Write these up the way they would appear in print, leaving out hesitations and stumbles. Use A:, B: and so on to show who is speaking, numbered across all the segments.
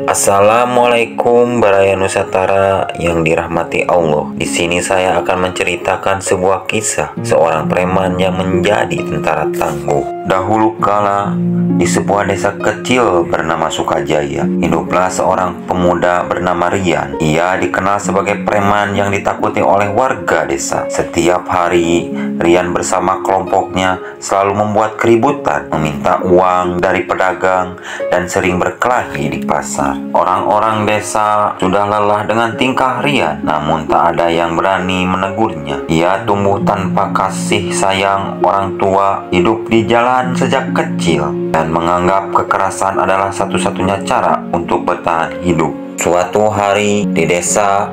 A: Assalamualaikum Baraya Nusantara yang dirahmati Allah. Di sini saya akan menceritakan sebuah kisah seorang preman yang menjadi tentara tangguh. Dahulu kala di sebuah desa kecil bernama Sukajaya, hiduplah seorang pemuda bernama Rian. Ia dikenal sebagai preman yang ditakuti oleh warga desa. Setiap hari Rian bersama kelompoknya selalu membuat keributan, meminta uang dari pedagang, dan sering berkelahi di pasar. Orang-orang desa sudah lelah dengan tingkah Rian, namun tak ada yang berani menegurnya. Ia tumbuh tanpa kasih sayang orang tua, hidup di jalan sejak kecil, dan menganggap kekerasan adalah satu-satunya cara untuk bertahan hidup. Suatu hari di desa,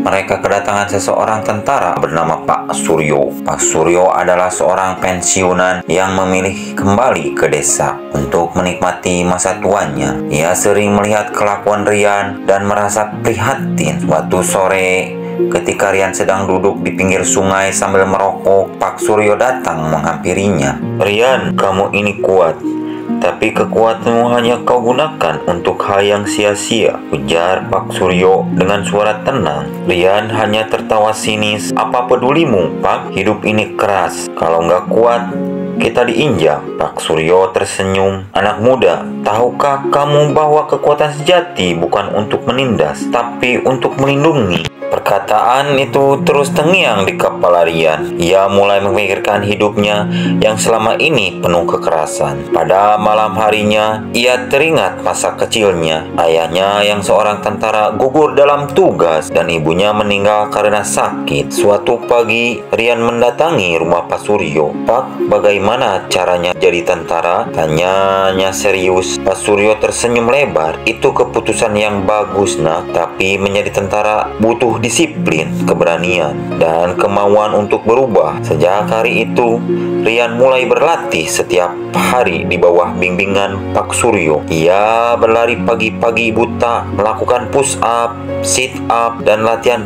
A: mereka kedatangan seseorang tentara bernama Pak Suryo. Pak Suryo adalah seorang pensiunan yang memilih kembali ke desa untuk menikmati masa tuanya. Ia sering melihat kelakuan Rian dan merasa prihatin. Suatu sore, ketika Rian sedang duduk di pinggir sungai sambil merokok, Pak Suryo datang menghampirinya. "Rian, kamu ini kuat, tapi kekuatanmu hanya kau gunakan untuk hal yang sia-sia," ujar Pak Suryo dengan suara tenang. Rian hanya tertawa sinis. "Apa pedulimu, Pak? Hidup ini keras. Kalau nggak kuat, kita diinjak." Pak Suryo tersenyum. "Anak muda, tahukah kamu bahwa kekuatan sejati bukan untuk menindas, tapi untuk melindungi?" Perkataan itu terus terngiang di kepala Rian. Ia mulai memikirkan hidupnya yang selama ini penuh kekerasan. Pada malam harinya, ia teringat masa kecilnya. Ayahnya yang seorang tentara gugur dalam tugas dan ibunya meninggal karena sakit. Suatu pagi, Rian mendatangi rumah Pak Suryo. "Pak, bagaimana caranya jadi tentara?" tanyanya serius. Pak Suryo tersenyum lebar. "Itu keputusan yang bagus, nak. Tapi menjadi tentara butuh disiplin, keberanian, dan kemauan untuk berubah." Sejak hari itu, Rian mulai berlatih setiap hari di bawah bimbingan Pak Suryo. Ia berlari pagi-pagi buta, melakukan push up, sit up, dan latihan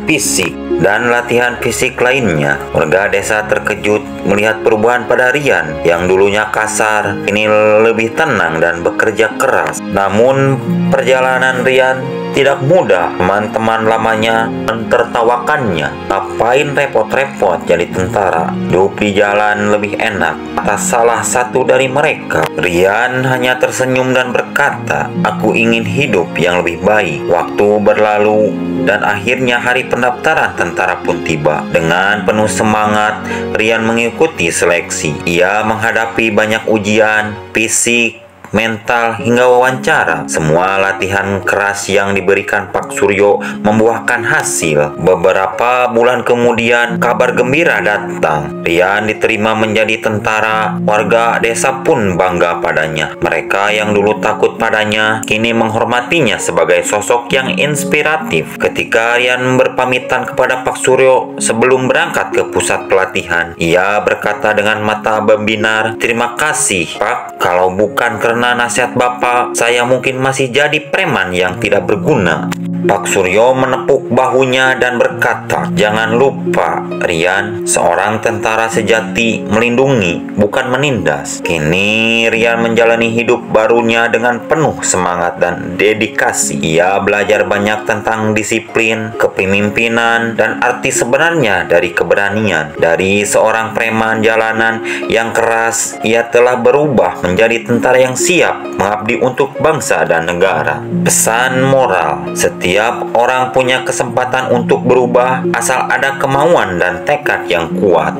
A: fisik lainnya. Warga desa terkejut melihat perubahan pada Rian yang dulunya kasar, ini lebih tenang dan bekerja keras. Namun perjalanan Rian tidak mudah. Teman-teman lamanya mentertawakannya. "Ngapain repot-repot jadi tentara? Hidup di jalan lebih enak," kata salah satu dari mereka. Rian hanya tersenyum dan berkata, "Aku ingin hidup yang lebih baik." Waktu berlalu dan akhirnya hari pendaftaran tentara pun tiba. Dengan penuh semangat, Rian mengikuti seleksi. Ia menghadapi banyak ujian fisik, mental, hingga wawancara. Semua latihan keras yang diberikan Pak Suryo membuahkan hasil. Beberapa bulan kemudian, kabar gembira datang. Rian diterima menjadi tentara. Warga desa pun bangga padanya. Mereka yang dulu takut padanya kini menghormatinya sebagai sosok yang inspiratif. Ketika Rian berpamitan kepada Pak Suryo sebelum berangkat ke pusat pelatihan, ia berkata dengan mata berbinar, "Terima kasih, Pak. Kalau bukan karena nasihat Bapak, saya mungkin masih jadi preman yang tidak berguna." Pak Suryo menepuk bahunya dan berkata, "Jangan lupa, Rian, seorang tentara sejati melindungi, bukan menindas." Kini Rian menjalani hidup barunya dengan penuh semangat dan dedikasi. Ia belajar banyak tentang disiplin, kepemimpinan, dan arti sebenarnya dari keberanian. Dari seorang preman jalanan yang keras, ia telah berubah menjadi tentara yang siap mengabdi untuk bangsa dan negara. Pesan moral: setiap orang punya kesempatan untuk berubah asal ada kemauan dan tekad yang kuat.